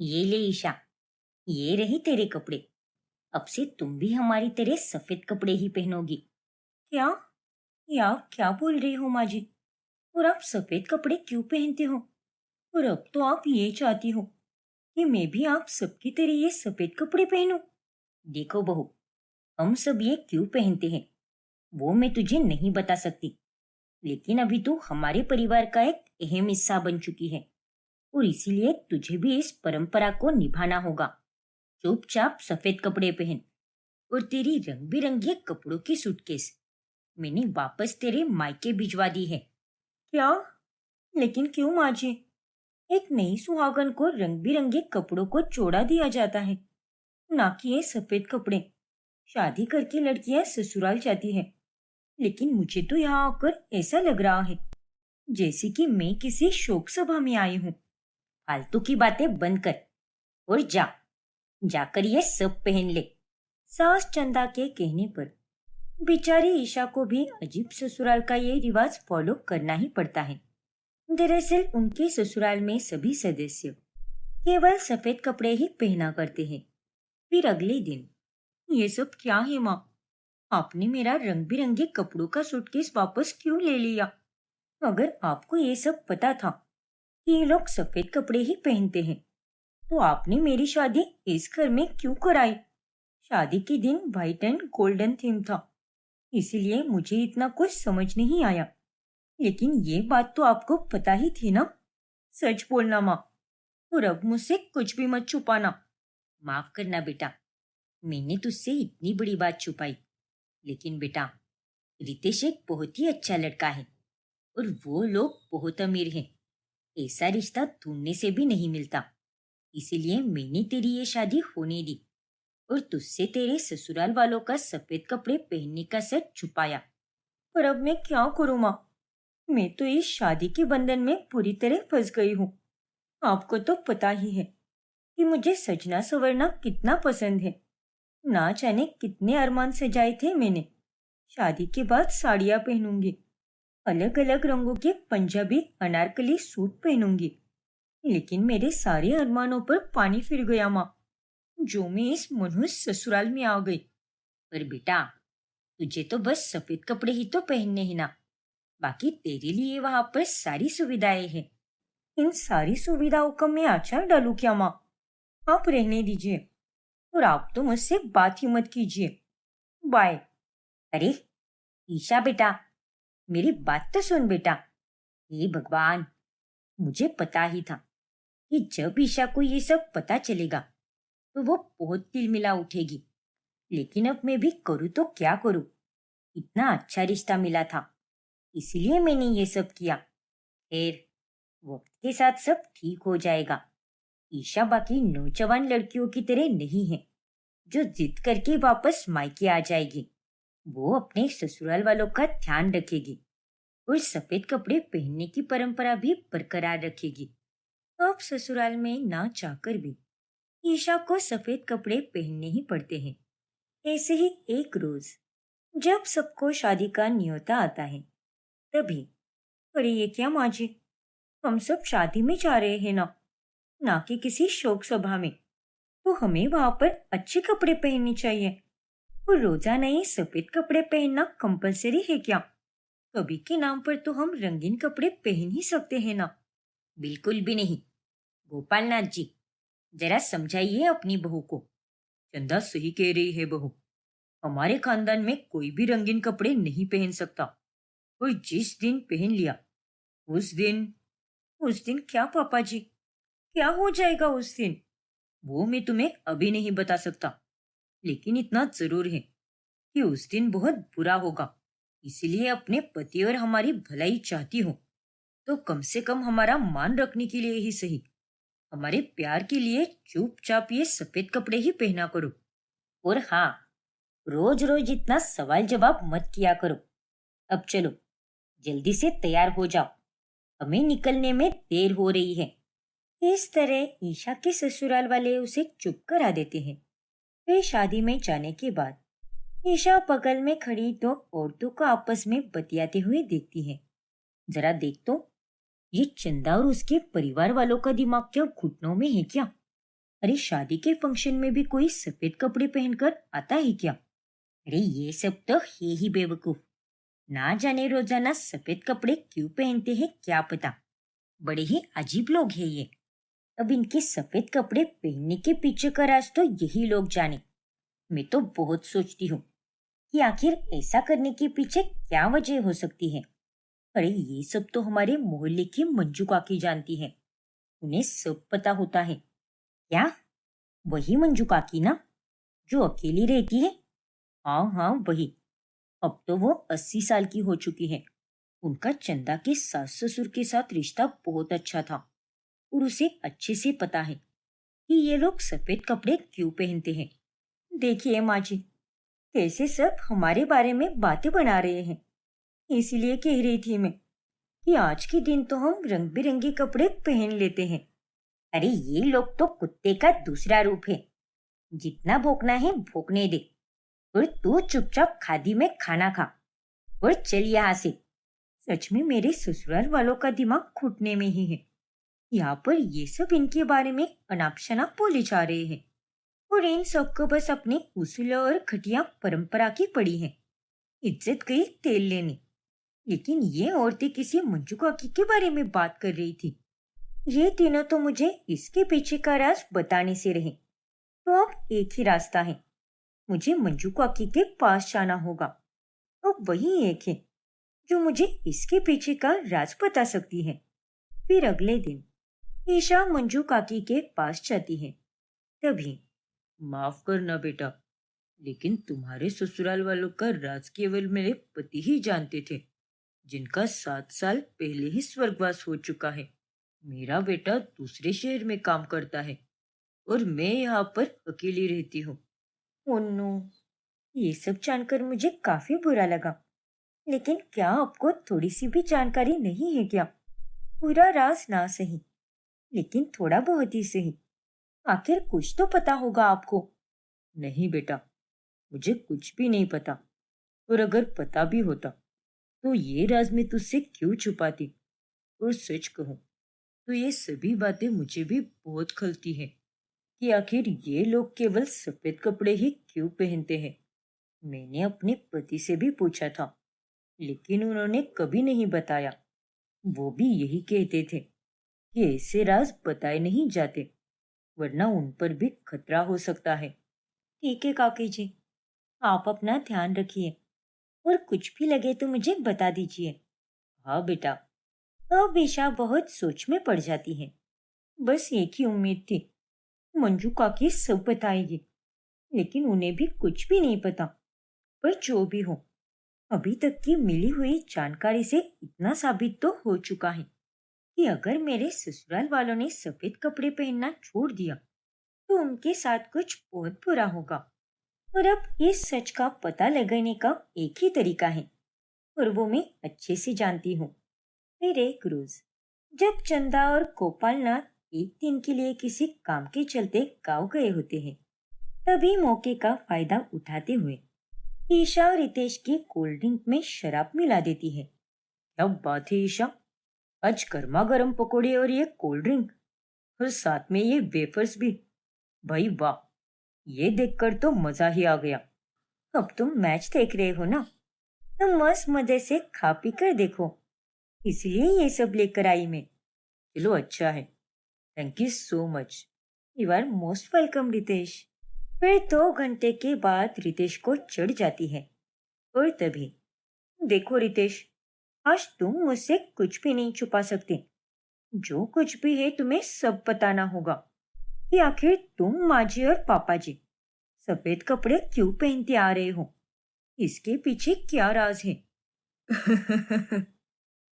ये ले ईशा, ये रही तेरे कपड़े। अब से तुम भी हमारी तरह सफेद कपड़े ही पहनोगी। क्या? ये आप क्या बोल रही हो माँ जी? और आप सफेद कपड़े क्यों पहनते हो? और अब तो आप ये चाहती हो कि मैं भी आप सबकी तरह ये सफेद कपड़े पहनूं? देखो बहू, हम सब ये क्यों पहनते हैं वो मैं तुझे नहीं बता सकती, लेकिन अभी तू हमारे परिवार का एक अहम हिस्सा बन चुकी है और इसीलिए तुझे भी इस परंपरा को निभाना होगा। चुपचाप सफेद कपड़े पहन और तेरी रंग बिरंगे कपड़ों की सूटकेस मैंने वापस तेरे मायके भिजवा दी है। क्या? लेकिन क्यों माँ जी? एक नई सुहागन को रंग बिरंगे कपड़ों को जोड़ा दिया जाता है, ना कि ये सफेद कपड़े। शादी करके लड़कियां ससुराल जाती है, लेकिन मुझे तो यहाँ आकर ऐसा लग रहा है जैसे कि मैं किसी शोक सभा में आई हूँ। फालतू की बातें बंद कर और जाकर ये सब पहन ले। सास चंदा के कहने पर बेचारी ईशा को भी अजीब ससुराल का ये रिवाज फॉलो करना ही पड़ता है। दरअसल उनके ससुराल में सभी सदस्य केवल सफेद कपड़े ही पहना करते हैं। फिर अगले दिन, ये सब क्या है माँ? आपने मेरा रंग बिरंगे कपड़ों का सूटकेस वापस क्यों ले लिया? अगर आपको ये सब पता था कि ये लोग सफेद कपड़े ही पहनते हैं, तो आपने मेरी शादी इस घर में क्यों कराई? शादी के दिन व्हाइट एंड गोल्डन थीम था, इसीलिए मुझे इतना कुछ समझ नहीं आया। लेकिन ये बात तो आपको पता ही थी ना? सच बोलना माँ, और अब मुझसे कुछ भी मत छुपाना। माफ करना बेटा, मैंने तुझसे इतनी बड़ी बात छुपाई। लेकिन बेटा, रितेश एक बहुत ही अच्छा लड़का है और वो लोग बहुत अमीर हैं। ऐसा रिश्ता ढूंढने से भी नहीं मिलता। इसीलिए मैंने तेरी ये शादी होने दी और तुझसे तेरे ससुराल वालों का सफेद कपड़े पहनने का सच छुपाया। पर अब मैं क्या करूँ माँ? मैं तो इस शादी के बंधन में पूरी तरह फंस गई हूँ। आपको तो पता ही है कि मुझे सजना संवरना कितना पसंद है। ना जाने कितने अरमान सजाए थे मैंने। शादी के बाद साड़ियाँ पहनूंगी, अलग अलग रंगों के पंजाबी अनारकली सूट पहनूंगी। लेकिन मेरे सारे अरमानों पर पानी फिर गया माँ, जो मैं इस मनहूस ससुराल में आ गई। पर बेटा, तुझे तो बस सफेद कपड़े ही तो पहनने हैं ना। बाकी तेरे लिए वहां पर सारी सुविधाएं हैं। इन सारी सुविधाओं का मैं आचार डालूं क्या माँ? आप रहने दीजिए और आप तो मुझसे बात ही मत कीजिए। बाय। अरे ईशा बेटा, मेरी बात तो सुन बेटा। हे भगवान, मुझे पता ही था कि जब ईशा को ये सब पता चलेगा तो वो बहुत तिलमिला उठेगी। लेकिन अब मैं भी करूँ तो क्या करूँ? इतना अच्छा रिश्ता मिला था, इसलिए मैंने ये सब किया। खैर, वक्त के साथ सब ठीक हो जाएगा। ईशा बाकी नौजवान लड़कियों की तरह नहीं है जो जिद करके वापस मायके आ जाएगी। वो अपने ससुराल वालों का ध्यान रखेगी और सफेद कपड़े पहनने की परंपरा भी बरकरार रखेगी। अब ससुराल में ना चाहकर भी ईशा को सफेद कपड़े पहनने ही पड़ते हैं। ऐसे ही एक रोज जब सबको शादी का न्योता आता है, तभी, अरे ये क्या माँ जी, हम सब शादी में जा रहे हैं ना, ना कि किसी शोक सभा में। तो हमें वहां पर अच्छे कपड़े पहनने चाहिए और रोजाना ही सफेद कपड़े पहनना कंपलसरी है क्या? कभी के नाम पर तो हम रंगीन कपड़े पहन ही सकते हैं ना। बिल्कुल भी नहीं। गोपाल नाथ जी, जरा समझाइए अपनी बहू को। चंदा सही कह रही है बहू, हमारे खानदान में कोई भी रंगीन कपड़े नहीं पहन सकता। और जिस दिन पहन लिया, उस दिन उस दिन क्या पापा जी? क्या हो जाएगा उस दिन? वो मैं तुम्हें अभी नहीं बता सकता, लेकिन इतना जरूर है कि उस दिन बहुत बुरा होगा। इसलिए अपने पति और हमारी भलाई चाहती हो तो कम से कम हमारा मान रखने के लिए ही सही, हमारे प्यार के लिए चुपचाप ये सफेद कपड़े ही पहना करो। और हाँ, रोज रोज इतना सवाल जवाब मत किया करो। अब चलो, जल्दी से तैयार हो जाओ, हमें निकलने में देर हो रही है। इस तरह ईशा के ससुराल वाले उसे चुप करा देते हैं। वे शादी में जाने के बाद ईशा बगल में खड़ी दो औरतों को आपस में बतियाते हुए देखती है। जरा देख तो, ये चंदा और उसके परिवार वालों का दिमाग क्या घुटनों में है क्या? अरे शादी के फंक्शन में भी कोई सफेद कपड़े पहनकर आता है क्या? अरे ये सब तो है ही बेवकूफ। ना जाने रोजाना सफेद कपड़े क्यों पहनते हैं क्या पता। बड़े ही अजीब लोग हैं ये। अब इनके सफेद कपड़े पहनने के पीछे का राज तो यही लोग जाने। मैं तो बहुत सोचती हूँ कि आखिर ऐसा करने के पीछे क्या वजह हो सकती है। अरे ये सब तो हमारे मोहल्ले की मंजू काकी जानती है। उन्हें सब पता होता है। क्या? वही मंजू काकी ना, जो अकेली रहती है? हाँ हाँ वही। अब तो वो 80 साल की हो चुकी है। उनका चंदा के सास ससुर के साथ रिश्ता बहुत अच्छा था और उसे अच्छे से पता है कि ये लोग सफेद कपड़े क्यों पहनते हैं। देखिए माँ जी, कैसे सब हमारे बारे में बातें बना रहे हैं। इसीलिए कह रही थी मैं कि आज के दिन तो हम रंग बिरंगे कपड़े पहन लेते हैं। अरे ये लोग तो कुत्ते का दूसरा रूप है। जितना भौंकना है भौंकने दे और तू चुपचाप खादी में खाना खा और चल यहाँ से। सच में मेरे ससुराल वालों का दिमाग घुटने में ही है। यहाँ पर ये सब इनके बारे में अनाप शनाप बोले जा रहे हैं और इन सबको बस अपने उसूल और घटिया परंपरा की पड़ी है। इज्जत गई तेल लेने। लेकिन ये औरतें किसी मंजू काकी के बारे में बात कर रही थी। ये तीनों तो मुझे इसके पीछे का राज बताने से रहे। तो अब एक ही रास्ता है, मुझे मंजू काकी के पास जाना होगा। अब वही एक है जो मुझे इसके पीछे का राज बता सकती है। फिर अगले दिन ईशा मंजू काकी के पास जाती है। तभी, माफ करना बेटा, लेकिन तुम्हारे ससुराल वालों का राज केवल मेरे पति ही जानते थे, जिनका 7 साल पहले ही स्वर्गवास हो चुका है। मेरा बेटा दूसरे शहर में काम करता है और मैं यहाँ पर अकेली रहती हूँ। Oh no! ये सब जानकर मुझे काफी बुरा लगा। लेकिन क्या आपको थोड़ी सी भी जानकारी नहीं है क्या? पूरा राज ना सही, लेकिन थोड़ा बहुत ही सही। आखिर कुछ तो पता होगा आपको। नहीं बेटा, मुझे कुछ भी नहीं पता। और अगर पता भी होता तो ये राज मैं तुझसे क्यों छुपाती। और सच कहूं तो ये सभी बातें मुझे भी बहुत खलती हैं कि आखिर ये लोग केवल सफेद कपड़े ही क्यों पहनते हैं। मैंने अपने पति से भी पूछा था, लेकिन उन्होंने कभी नहीं बताया। वो भी यही कहते थे कि ऐसे राज बताए नहीं जाते, वरना उन पर भी खतरा हो सकता है। ठीक है काकी जी, आप अपना ध्यान रखिए और कुछ भी लगे तो मुझे बता दीजिए। हाँ बेटा। अब ईशा बहुत सोच में पड़ जाती है। बस एक ही उम्मीद थी, मंजू काकी सब बताएगी, लेकिन उन्हें भी कुछ भी नहीं पता। पर जो भी हो, अभी तक की मिली हुई जानकारी से इतना साबित तो हो चुका है कि अगर मेरे ससुराल वालों ने सफेद कपड़े पहनना छोड़ दिया तो उनके साथ कुछ बहुत बुरा होगा। और अब इस सच का पता लगाने का एक ही तरीका है और वो मैं अच्छे से जानती हूँ। फिर एक रोज जब चंदा और गोपाल नाथ एक दिन के लिए किसी काम के चलते गांव गए होते हैं, तभी मौके का फायदा उठाते हुए ईशा और रितेश की कोल्ड ड्रिंक में शराब मिला देती है। क्या बात है ईशा, आज गर्मा गर्म पकोड़े और ये कोल्ड ड्रिंक और साथ में ये वेफर्स भी। भाई वाह, ये देखकर तो मजा ही आ गया। अब तुम मैच देख रहे हो ना, तो मस्त मजे से खा पी कर देखो, इसलिए ये सब लेकर आई मैं। चलो अच्छा है, thank you so much. You are most welcome Ritesh. फिर 2 घंटे के बाद रितेश को चढ़ जाती है और तभी, देखो रितेश, आज तुम मुझसे कुछ भी नहीं छुपा सकते। जो कुछ भी है तुम्हें सब बताना होगा कि आखिर तुम माँ जी और पापा जी सफेद कपड़े क्यों पहनते आ रहे हो। इसके पीछे क्या राज है?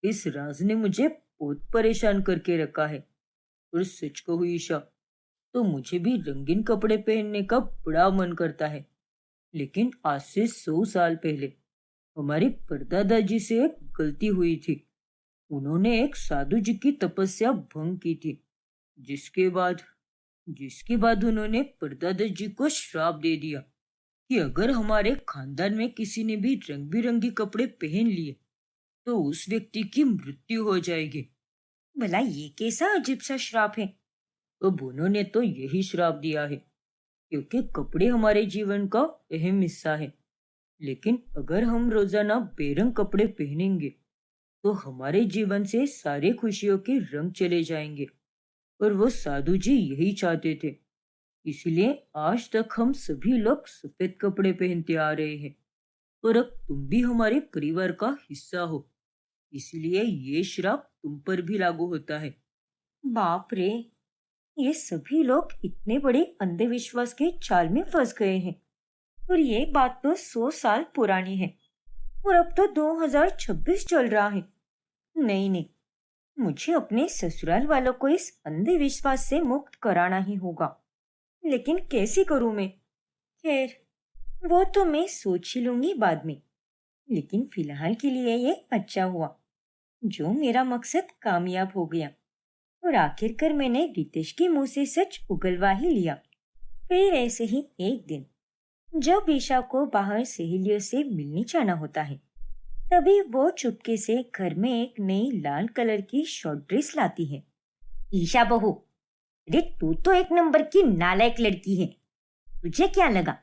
इस राज ने मुझे बहुत परेशान करके रखा है। और सच कहूं ईशा, तो मुझे भी रंगीन कपड़े पहनने का बड़ा मन करता है। लेकिन आज से 100 साल पहले हमारी परदादा जी से एक गलती हुई थी। उन्होंने एक साधु जी की तपस्या भंग की थी, जिसके बाद जिसके बाद उन्होंने परदादा जी को श्राप दे दिया कि अगर हमारे खानदान में किसी ने भी रंग बिरंगे कपड़े पहन लिए तो उस व्यक्ति की मृत्यु हो जाएगी। भला ये कैसा अजीब सा श्राप है? अब उन्होंने तो यही श्राप दिया है, क्योंकि कपड़े हमारे जीवन का अहम हिस्सा है। लेकिन अगर हम रोजाना बेरंग कपड़े पहनेंगे तो हमारे जीवन से सारे खुशियों के रंग चले जाएंगे। और वो साधु जी यही चाहते थे। इसलिए आज तक हम सभी लोग सफेद कपड़े पहनते आ रहे हैं। और अब तुम भी हमारे परिवार का हिस्सा हो, इसलिए ये श्राप तुम पर भी लागू होता है। बाप रे, ये सभी लोग इतने बड़े अंधविश्वास के जाल में फंस गए हैं। और ये बात तो 100 साल पुरानी है और अब तो 2026 चल रहा है। नहीं नहीं, मुझे अपने ससुराल वालों को इस अंधविश्वास से मुक्त कराना ही होगा। लेकिन कैसे करूं मैं? खैर, वो तो मैं सोच ही लूंगी बाद में। लेकिन फिलहाल के लिए ये अच्छा हुआ जो मेरा मकसद कामयाब हो गया और आखिरकार मैंने रितेश के मुंह से सच उगलवा ही लिया। फिर ऐसे ही एक दिन जब ईशा को बाहर सहेलियों से मिलने जाना होता है, तभी वो चुपके से घर में एक नई लाल कलर की शॉर्ट ड्रेस लाती है। ईशा बहू, अरे तू तो एक नंबर की नालायक लड़की है। तुझे क्या लगा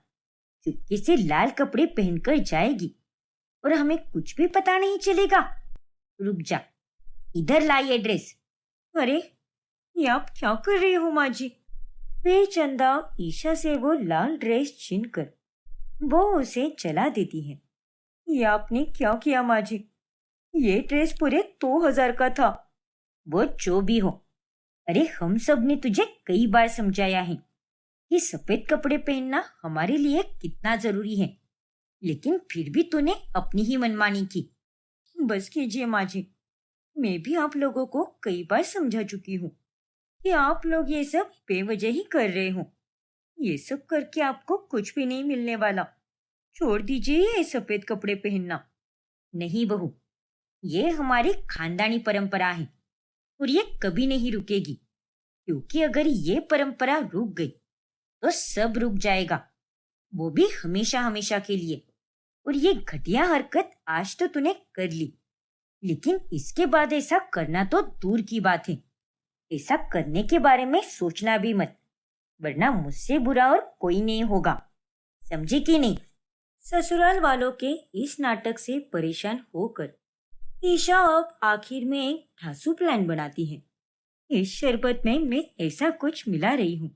चुपके से लाल कपड़े पहनकर जाएगी और हमें कुछ भी पता नहीं चलेगा? रुक जा, इधर ला ये ड्रेस। अरे, ये आप क्या कर रही हो माँ जी? फिर चंदा ईशा से वो लाल ड्रेस छीनकर वो उसे जला देती है। ये आपने क्या किया माँ जी? ये ड्रेस पूरे 2000 का था। वो जो भी हो, अरे हम सब ने तुझे कई बार समझाया है कि सफेद कपड़े पहनना हमारे लिए कितना जरूरी है, लेकिन फिर भी तूने अपनी ही मनमानी की। बस कीजिए माँ जी, मैं भी आप लोगों को कई बार समझा चुकी हूँ कि आप लोग ये सब बेवजह ही कर रहे हो। ये सब करके आपको कुछ भी नहीं मिलने वाला। छोड़ दीजिए ये सफेद कपड़े पहनना। नहीं बहू, ये हमारी खानदानी परंपरा है और ये कभी नहीं रुकेगी, क्योंकि अगर ये परंपरा रुक गई तो सब रुक जाएगा, वो भी हमेशा हमेशा के लिए। और ये घटिया हरकत आज तो तूने कर ली, लेकिन इसके बाद ऐसा करना तो दूर की बात है। ऐसा करने के बारे में सोचना भी मत, वरना मुझसे बुरा और कोई नहीं होगा। समझे कि नहीं? ससुराल वालों के इस नाटक से परेशान होकर ईशा अब आखिर में एक धांसू प्लान बनाती है। इस शरबत में मैं ऐसा कुछ मिला रही हूँ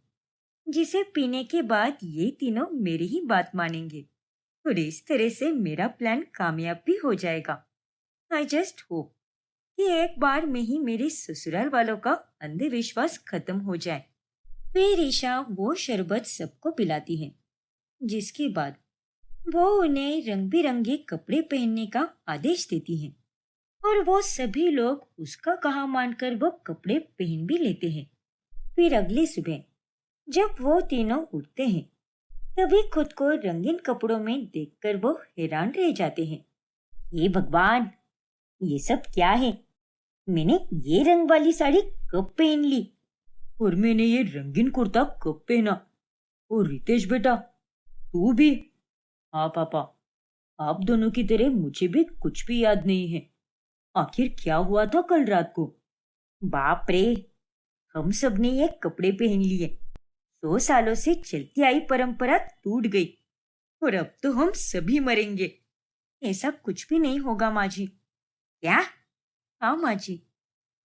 जिसे पीने के बाद ये तीनों मेरी ही बात मानेंगे और इस तरह से मेरा प्लान कामयाब भी हो जाएगा। आई जस्ट होप कि एक बार में ही मेरे ससुराल वालों का अंधविश्वास खत्म हो जाए। फिर ईशा वो शरबत सबको पिलाती है, जिसके बाद वो उन्हें रंग बिरंगे कपड़े पहनने का आदेश देती है और वो सभी लोग उसका कहा मानकर वो कपड़े पहन भी लेते हैं। फिर अगली सुबह जब वो तीनों उठते हैं, तभी खुद को रंगीन कपड़ों में देखकर वो हैरान रह जाते हैं। हे भगवान, ये सब क्या है? मैंने ये रंग वाली साड़ी कब पहन ली? और मैंने ये रंगीन कुर्ता कब पहना? और रितेश बेटा, तू भी? हाँ पापा, आप दोनों की तरह मुझे भी कुछ भी याद नहीं है। आखिर क्या हुआ था कल रात को? बाप रे, हम सब ने ये कपड़े पहन लिए। 100 सालों से चलती आई परंपरा टूट गई और अब तो हम सभी मरेंगे। ऐसा कुछ भी नहीं होगा माँ जी। क्या? हाँ माँ जी,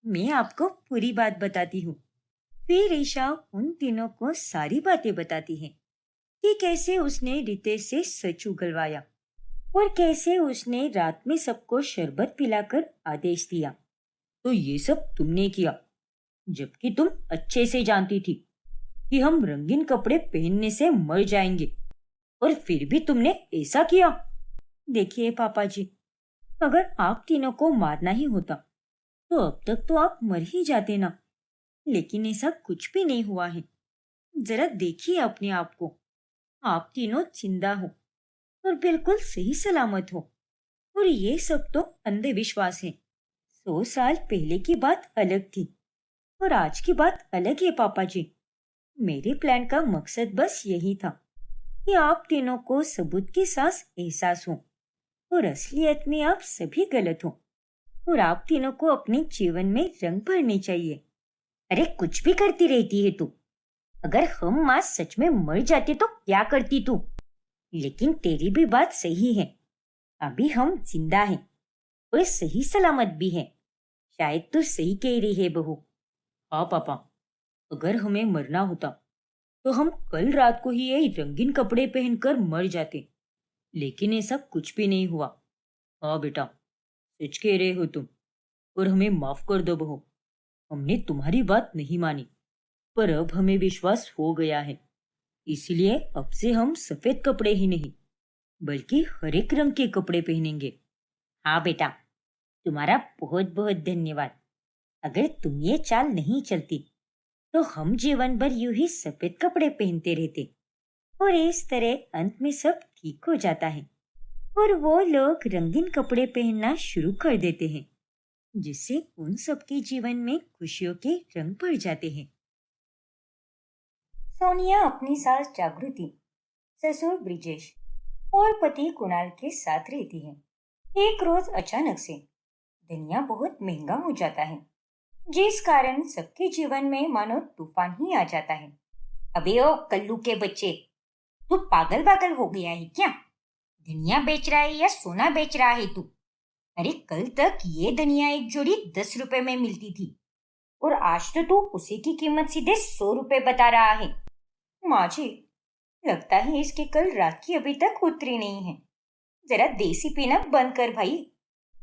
मैं आपको पूरी बात बताती हूँ। फिर ईशा उन तीनों को सारी बातें बताती है कि कैसे उसने रितेश से सच उगलवाया और कैसे उसने रात में सबको शरबत पिलाकर आदेश दिया। तो ये सब तुमने किया, जबकि तुम अच्छे से जानती थी कि हम रंगीन कपड़े पहनने से मर जाएंगे, और फिर भी तुमने ऐसा किया। देखिए पापा जी, अगर आप तीनों को मारना ही होता तो अब तक तो आप मर ही जाते ना। लेकिन ऐसा कुछ भी नहीं हुआ है। जरा देखिए अपने आप को, आप तीनों जिंदा हो और बिल्कुल सही सलामत हो। और ये सब तो अंधविश्वास है। 100 साल पहले की बात अलग थी और आज की बात अलग है पापा जी। मेरे प्लान का मकसद बस यही था कि आप तीनों को सबूत के साथ एहसास हो और असलियत में आप सभी गलत हो और आप तीनों को अपने जीवन में रंग भरने चाहिए। अरे कुछ भी करती रहती है तू। अगर हम माँ सच में मर जाते तो क्या करती तू? लेकिन तेरी भी बात सही है। अभी हम जिंदा हैं और सही सलामत भी हैं। शायद तू सही कह रही है बहू। हाँ पापा, अगर हमें मरना होता तो हम कल रात को ही ये रंगीन कपड़े पहनकर मर जाते, लेकिन ऐसा कुछ भी नहीं हुआ। हाँ बेटा, सच कह रहे हो तुम, और हमें माफ कर दो बहू। हमने तुम्हारी बात नहीं मानी, पर अब हमें विश्वास हो गया है। इसलिए अब से हम सफेद कपड़े ही नहीं बल्कि हर एक रंग के कपड़े पहनेंगे। हाँ बेटा, तुम्हारा बहुत बहुत धन्यवाद। अगर तुम ये चाल नहीं चलती तो हम जीवन भर यूं ही सफेद कपड़े पहनते रहते और इस तरह अंत में सब ठीक हो जाता है और वो लोग रंगीन कपड़े पहनना शुरू कर देते हैं, जिससे उन सबके जीवन में खुशियों के रंग भर जाते हैं। सोनिया अपनी सास जागृति, ससुर ब्रिजेश और पति कुणाल के साथ रहती है। एक रोज अचानक से धनिया बहुत महंगा हो जाता है, जिस कारण सबके जीवन में मानो तूफान ही आ जाता है। अबे ओ कल्लू के बच्चे, तू पागल पागल हो गया है क्या? धनिया बेच रहा है या सोना बेच रहा है तू? अरे कल तक ये धनिया एक जोड़ी 10 रुपए में मिलती थी और आज तो तू उसी की कीमत सीधे 100 रुपए बता रहा है। माँ जी, लगता है इसकी कल रात की अभी तक उतरी नहीं है। जरा देसी पीना बंद कर भाई,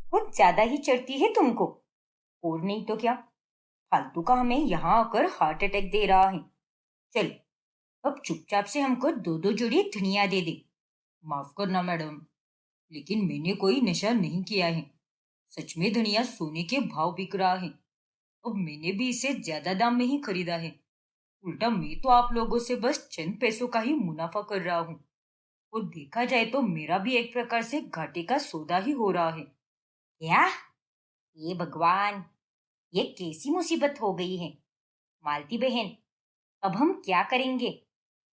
कुछ ज्यादा ही चढ़ती है तुमको। और नहीं तो क्या, फालतू का हमें यहाँ आकर हार्ट अटैक दे रहा है। चल, अब चुपचाप से हमको दो दो जोड़ी धनिया दे दे। माफ करना मैडम, लेकिन मैंने कोई नशा नहीं किया है। सच में धनिया सोने के भाव बिक रहा है। अब मैंने भी इसे ज्यादा दाम में ही खरीदा है। उल्टा मैं तो आप लोगों से बस चंद पैसों का ही मुनाफा कर रहा हूँ, और देखा जाए तो मेरा भी एक प्रकार से घाटे का सौदा ही हो रहा है। क्या? ये भगवान, ये कैसी मुसीबत हो गई है? मालती बहन, अब हम क्या करेंगे?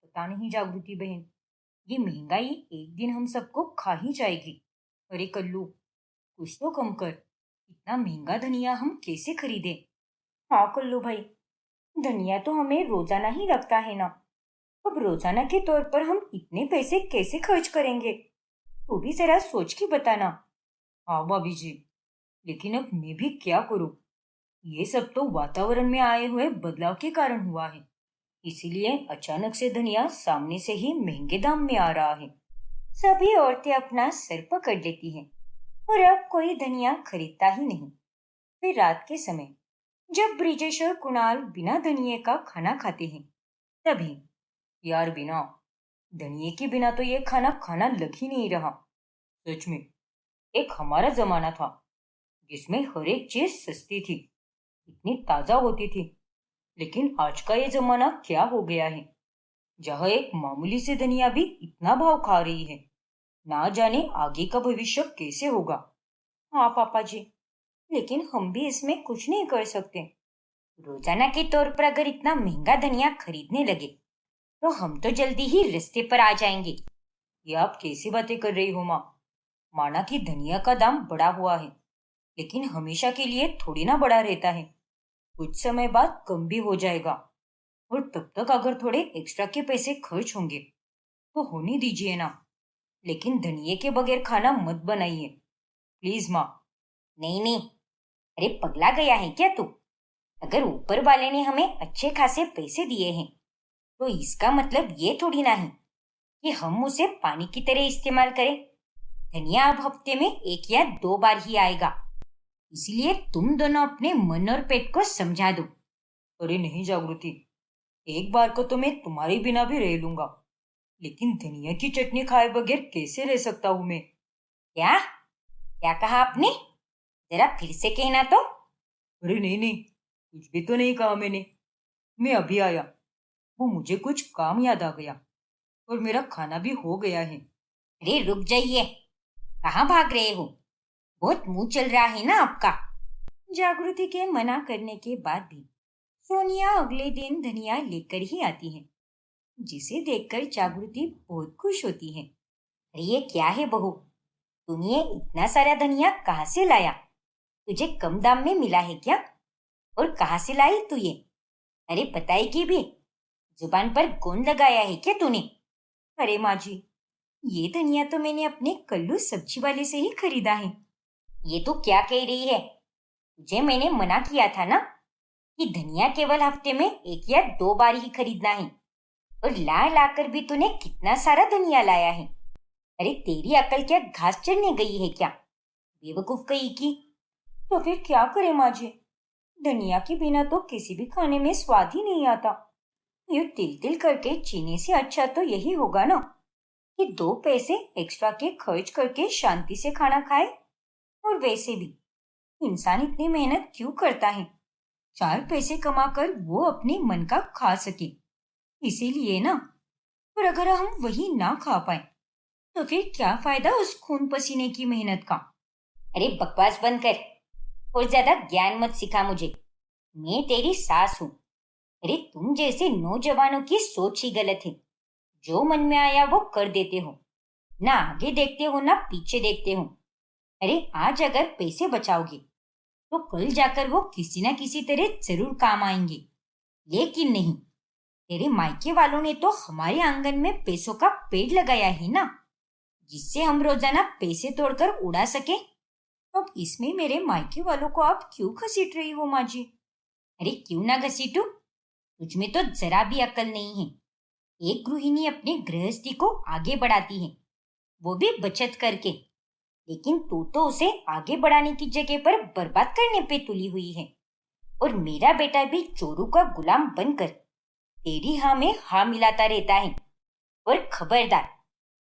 पता नहीं जागृति बहन, ये महंगाई एक दिन हम सबको खा ही जाएगी। अरे कल्लू, कुछ तो कम कर। इतना महंगा धनिया हम कैसे खरीदे? हाँ कल्लू भाई, धनिया तो हमें रोजाना ही लगता है ना। अब रोजाना के तौर पर हम इतने पैसे कैसे खर्च करेंगे? तू भी जरा सोच के बताना। हाँ भाभी जी, लेकिन अब मैं भी क्या करूं? ये सब तो वातावरण में आए हुए बदलाव के कारण हुआ है। इसीलिए अचानक से धनिया सामने से ही महंगे दाम में आ रहा है। सभी औरतें अपना सर पकड़ लेती हैं और अब कोई धनिया खरीदता ही नहीं। फिर रात के समय जब ब्रिजेश और कुणाल बिना धनिये का खाना खाते हैं, तभी यार, बिना धनिये के बिना तो ये खाना खाना लग ही नहीं रहा। सच में, एक हमारा जमाना था जिसमें हर एक चीज सस्ती थी, इतनी ताजा होती थी। लेकिन आज का ये जमाना क्या हो गया है, जहाँ एक मामूली से धनिया भी इतना भाव खा रही है। ना जाने आगे का भविष्य कैसे होगा। हाँ पापा जी, लेकिन हम भी इसमें कुछ नहीं कर सकते। रोजाना के तौर पर अगर इतना महंगा धनिया खरीदने लगे तो हम तो जल्दी ही रास्ते पर आ जाएंगे। ये आप कैसी बातें कर रही हो माँ? माना कि धनिया का दाम बढ़ा हुआ है, लेकिन हमेशा के लिए थोड़ी ना बढ़ा रहता है। कुछ समय बाद कम भी हो जाएगा, और तब तक अगर थोड़े एक्स्ट्रा के पैसे खर्च होंगे तो होने दीजिए ना। लेकिन धनिये के बगैर खाना मत बनाइए, प्लीज माँ। नहीं नहीं, अरे पगला गया है क्या तू? अगर ऊपर वाले ने हमें अच्छे खासे पैसे दिए हैं तो इसका मतलब ये थोड़ी ना है कि हम उसे पानी की तरह इस्तेमाल करें। धनिया अब हफ्ते में 1 या 2 बार ही आएगा, इसलिए तुम दोनों अपने मन और पेट को समझा दो। अरे नहीं जागृति, एक बार को तो मैं तुम्हारे बिना भी रह लूंगा, लेकिन धनिया की चटनी खाए बगैर कैसे रह सकता हूँ मैं? क्या क्या कहा आपने? जरा फिर से कहना तो। अरे नहीं नहीं, कुछ भी तो नहीं कहा मैंने। मैं अभी आया, वो मुझे कुछ काम याद आ गया, और मेरा खाना भी हो गया है। अरे रुक जाइए, कहाँ भाग रहे हो? बहुत मुंह चल रहा है ना आपका। जागृति के मना करने के बाद भी सोनिया अगले दिन धनिया लेकर ही आती है, जिसे देखकर जागृति बहुत खुश होती है। अरे ये क्या है बहू, तुम ये इतना सारा धनिया कहाँ से लाया? तुझे कम दाम में मिला है क्या? और कहाँ से लाई तू ये? अरे बताए कि भी, जुबान पर गोंद लगाया है क्या तूने? अरे माँ जी, ये धनिया तो मैंने अपने कल्लू सब्जी वाले से ही खरीदा है। ये तो क्या कह रही है? तुझे मैंने मना किया था ना कि धनिया केवल हफ्ते में 1 या 2 बार ही खरीदना है। और ला लाकर भी तूने कितना सारा धनिया लाया है। अरे तेरी अकल क्या घास चढ़ने गई है क्या? बेवकूफ कहीं की। तो फिर क्या करे माँ जी, धनिया के बिना तो किसी भी खाने में स्वाद ही नहीं आता। यूं तिल तिल करके जीने से अच्छा तो यही होगा ना कि 2 पैसे एक्स्ट्रा के खर्च करके शांति से खाना खाए। और वैसे भी इंसान इतनी मेहनत क्यों करता है? 4 पैसे कमाकर वो अपने मन का खा सके, इसीलिए ना। और अगर हम वही ना खा पाए तो फिर क्या फायदा उस खून पसीने की मेहनत का? अरे बकवास बंद कर और ज्यादा ज्ञान मत सिखा मुझे। मैं तेरी सास हूँ। अरे तुम जैसे नौजवानों की सोच ही गलत है। जो मन में आया वो कर देते हो, ना आगे देखते हो ना पीछे देखते हो। अरे आज अगर पैसे बचाओगे तो कल जाकर वो किसी ना किसी तरह जरूर काम आएंगे। लेकिन नहीं, तेरे मायके वालों ने तो हमारे आंगन में पैसों का पेड़ लगाया है ना, जिससे हम रोजाना पैसे तोड़कर उड़ा सके। अब इसमें मेरे मायके वालों को आप क्यों घसीट रही हो माँ जी? अरे क्यों ना घसीटू, तुझमें तो जरा भी अकल नहीं है। एक गृहिणी अपनी गृहस्थी को आगे बढ़ाती है, वो भी बचत करके। लेकिन तू तो उसे आगे बढ़ाने की जगह पर बर्बाद करने पे तुली हुई है। और मेरा बेटा भी चोरों का गुलाम बनकर तेरी हाँ में हाँ मिलाता रहता है। और खबरदार,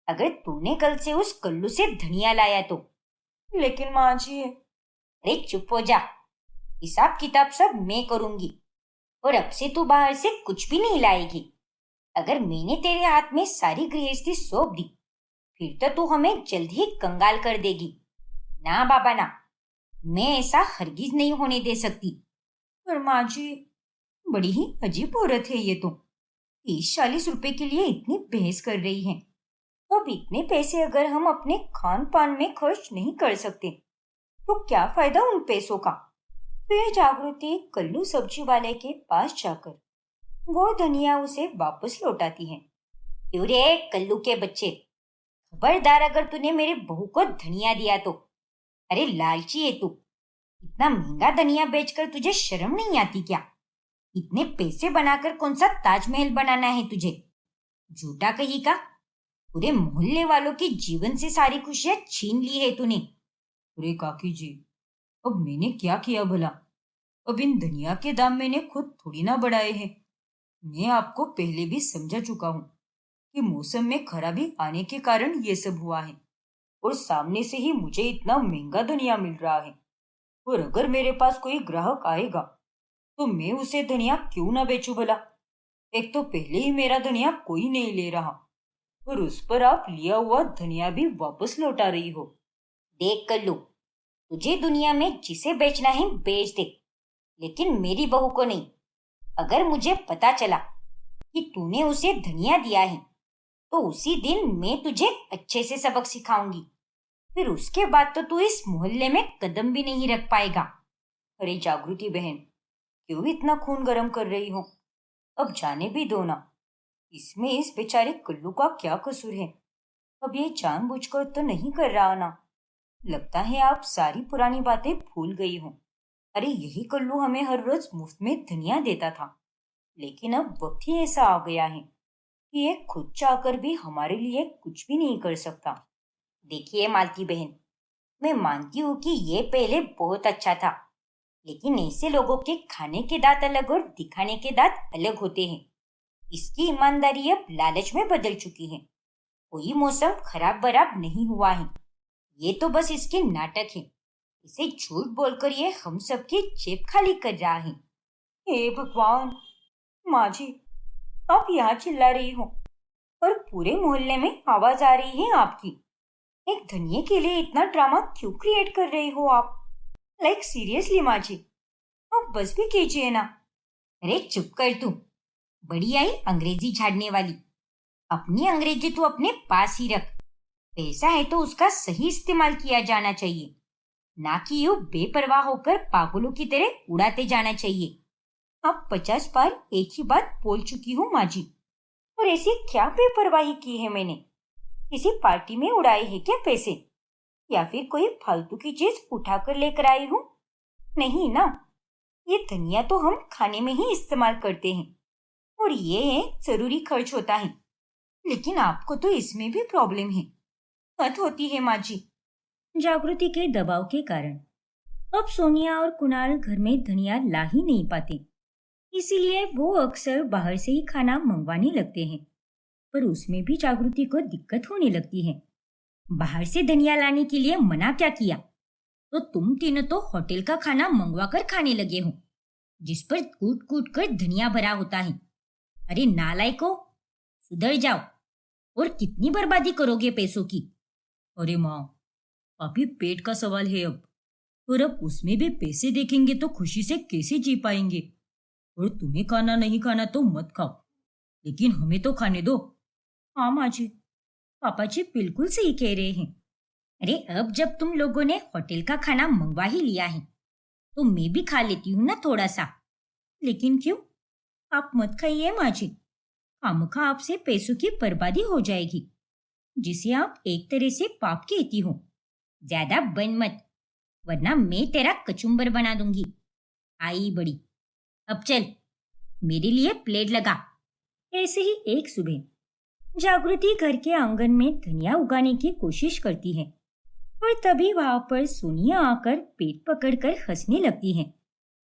अगर तूने कल से उस कल्लू से धनिया लाया तो। लेकिन माँ जी। अरे चुप हो जा, हिसाब किताब सब मैं करूंगी। और अब से तू बाहर से कुछ भी नहीं लाएगी। अगर मैंने तेरे हाथ में सारी गृहस्थी सौंप दी फिर तो तू हमें जल्द ही कंगाल कर देगी। ना बाबा ना, मैं ऐसा हरगिज नहीं होने दे सकती। पर माँ जी, बड़ी ही अजीब औरत है ये तो। 30-40 रुपए के लिए इतनी बहस कर रही है। अब इतने पैसे अगर हम अपने खान पान में खर्च नहीं कर सकते तो क्या फायदा उन पैसों का? फिर जागृति कल्लू सब्जी वाले के पास जाकर वो धनिया उसे वापस लौटाती है। क्यों रे कल्लू के बच्चे, खबरदार अगर तूने मेरे बहू को धनिया दिया तो। अरे लालची है तू, इतना महंगा धनिया बेचकर तुझे शर्म नहीं आती क्या? इतने पैसे बनाकर कौन सा ताजमहल बनाना है तुझे? झूठा कहीं का, पूरे मोहल्ले वालों की जीवन से सारी खुशियां छीन ली है तूने। अरे काकी जी, अब मैंने क्या किया भला? अब इन धनिया के दाम मैंने खुद थोड़ी ना बढ़ाए हैं। मैं आपको पहले भी समझा चुका हूँ कि मौसम में खराबी आने के कारण ये सब हुआ है। और सामने से ही मुझे इतना महंगा धनिया मिल रहा है। और अगर मेरे पास कोई ग्राहक आएगा तो मैं उसे धनिया क्यों ना बेचूं भला? एक तो पहले ही मेरा धनिया कोई नहीं ले रहा और उस पर आप लिया हुआ धनिया भी वापस लौटा रही हो। देख कर लो, तुझे दुनिया में जिसे बेचना है बेच दे, लेकिन मेरी बहू को नहीं। अगर मुझे पता चला कि तूने उसे धनिया दिया है तो उसी दिन मैं तुझे अच्छे से सबक सिखाऊंगी। फिर उसके बाद तो तू इस मोहल्ले में कदम भी नहीं रख पाएगा। अरे जागृति बहन, क्यों इतना खून गर्म कर रही हो? अब जाने भी दो ना। इसमें इस बेचारे कुल्लू का क्या कसूर है? अब ये जानबूझकर तो नहीं कर रहा ना। लगता है आप सारी पुरानी बातें भूल गई हो। अरे यही कुल्लू हमें हर रोज मुफ्त में धनिया देता था, लेकिन अब वक्त ही ऐसा आ गया है कि ये खुद चाहकर भी हमारे लिए कुछ भी नहीं कर सकता। देखिए मालती बहन, मैं मानती हूँ कि ये पहले बहुत अच्छा था, लेकिन ऐसे लोगों के खाने के दांत अलग और दिखाने के दांत अलग होते हैं। इसकी ईमानदारी अब लालच में बदल चुकी है। कोई मौसम खराब बराब नहीं हुआ है, ये तो बस इसके नाटक है। इसे झूठ बोलकर ये हम सबकी जेब खाली कर रहा है। हे भगवान! माँ जी, आप यहाँ चिल्ला रही हो और पूरे मोहल्ले में आवाज आ रही है आपकी। एक धनिये के लिए इतना ड्रामा क्यों क्रिएट कर रही हो आप? लाइक सीरियसली माँ जी, आप बस भी कीजिए ना। अरे चुप कर तू, बड़ी आई अंग्रेजी झाड़ने वाली। अपनी अंग्रेजी तू अपने पास ही रख। पैसा है तो उसका सही इस्तेमाल किया जाना चाहिए, ना कि यूं बेपरवाह होकर पागलों की तरह उड़ाते जाना चाहिए। आप 50 बार एक ही बात बोल चुकी हूँ माँ जी। और ऐसी क्या बेपरवाही की है मैंने? किसी पार्टी में उड़ाए हैं क्या पैसे? या फिर कोई फालतू की चीज उठा कर लेकर आई हूँ? नहीं ना, ये धनिया तो हम खाने में ही इस्तेमाल करते हैं और ये है जरूरी खर्च होता है। लेकिन आपको तो इसमें भी प्रॉब्लम है। हद होती है माँ जी। जागृति के दबाव के कारण अब सोनिया और कुणाल घर में धनिया ला ही नहीं पाते। इसीलिए वो अक्सर बाहर से ही खाना मंगवाने लगते हैं। पर उसमें भी जागृति को दिक्कत होने लगती है। बाहर से धनिया लाने के लिए मना क्या किया? तो तुम तीनों तो होटल का खाना मंगवा कर खाने लगे हो, जिस पर कूट कूट कर धनिया भरा होता है। अरे नालायको, सुधर जाओ। और कितनी बर्बादी करोगे पैसों की? अरे माँ, अभी पेट का सवाल है अब। और अब उसमें भी पैसे देखेंगे तो खुशी से कैसे जी पाएंगे? और तुम्हें खाना नहीं खाना तो मत खाओ, लेकिन हमें तो खाने दो। हाँ माँ जी, पापा जी बिल्कुल सही कह रहे हैं। अरे अब जब तुम लोगों ने होटल का खाना मंगवा ही लिया है तो मैं भी खा लेती हूँ ना थोड़ा सा। लेकिन क्यों? आप मत खाइए माँ जी। खामखा आपसे पैसों की बर्बादी हो जाएगी, जिसे आप एक तरह से पाप कहती हो। ज्यादा बन मत, वरना मैं तेरा कचुम्बर बना दूंगी। आई बड़ी, अब चल मेरे लिए प्लेट लगा। ऐसे ही एक सुबह जागृति घर के आंगन में धनिया उगाने की कोशिश करती है और तभी वहां पर सोनिया आकर पेट पकड़कर हंसने लगती है।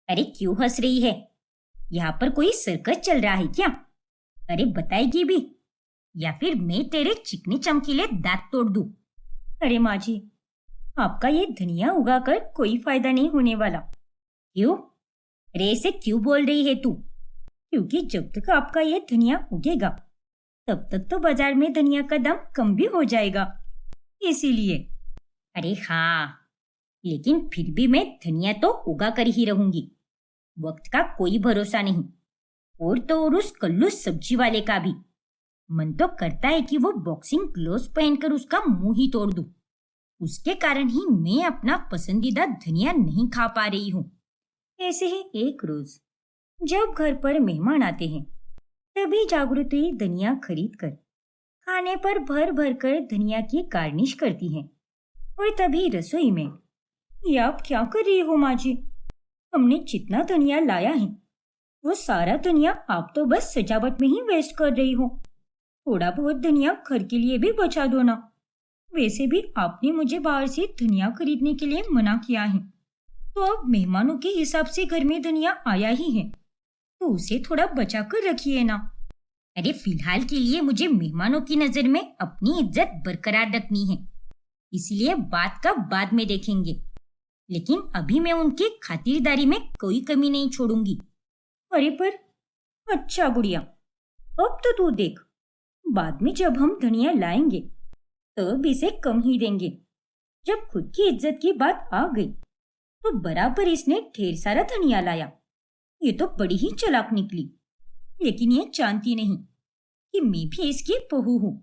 अरे क्यों हंस रही है? यहाँ पर कोई सर्कस चल रहा है क्या? अरे बताएगी भी, या फिर मैं तेरे चिकने चमकीले दांत तोड़ दूं? अरे माँ जी, आपका ये धनिया उगाकर कोई फायदा नहीं होने वाला। क्यों? अरे ऐसे क्यों बोल रही है तू? क्योंकि जब तक आपका ये धनिया उगेगा तब तक तो बाजार में धनिया का दाम कम भी हो जाएगा, इसीलिए। अरे हाँ, लेकिन फिर भी मैं धनिया तो उगा कर ही रहूंगी। वक्त का कोई भरोसा नहीं। और तो और उस कल्लू सब्जी वाले का भी मन तो करता है कि वो बॉक्सिंग ग्लोव्स पहनकर उसका मुंह ही तोड़ दूं। उसके कारण ही मैं अपना पसंदीदा धनिया नहीं खा पा रही हूँ। ऐसे ही एक रोज जब घर पर मेहमान आते हैं तभी जागृति धनिया खरीद कर खाने पर भर भर कर धनिया की गार्निश करती है। और तभी रसोई में, ये आप क्या कर रही हो माँ जी? हमने जितना धनिया लाया है वो सारा धनिया आप तो बस सजावट में ही वेस्ट कर रही हो। थोड़ा बहुत धनिया घर के लिए भी बचा दो ना। वैसे भी आपने मुझे बाहर से धनिया खरीदने के लिए मना किया है, तो अब मेहमानों के हिसाब से घर में धनिया आया ही है तो उसे थोड़ा बचा कर रखिए ना। अरे फिलहाल के लिए मुझे मेहमानों की नजर में अपनी इज्जत बरकरार रखनी है, इसलिए बात का बाद में देखेंगे। लेकिन अभी मैं उनकी खातिरदारी में कोई कमी नहीं छोड़ूंगी। अरे पर अच्छा गुड़िया, अब तो तू देख, बाद में जब हम धनिया लाएंगे तब इसे कम ही देंगे। जब खुद की इज्जत की बात आ गई तो बराबर इसने ढेर सारा धनिया लाया। ये तो बड़ी ही चालाक निकली, लेकिन ये जानती नहीं कि मैं भी इसकी बहू हूँ।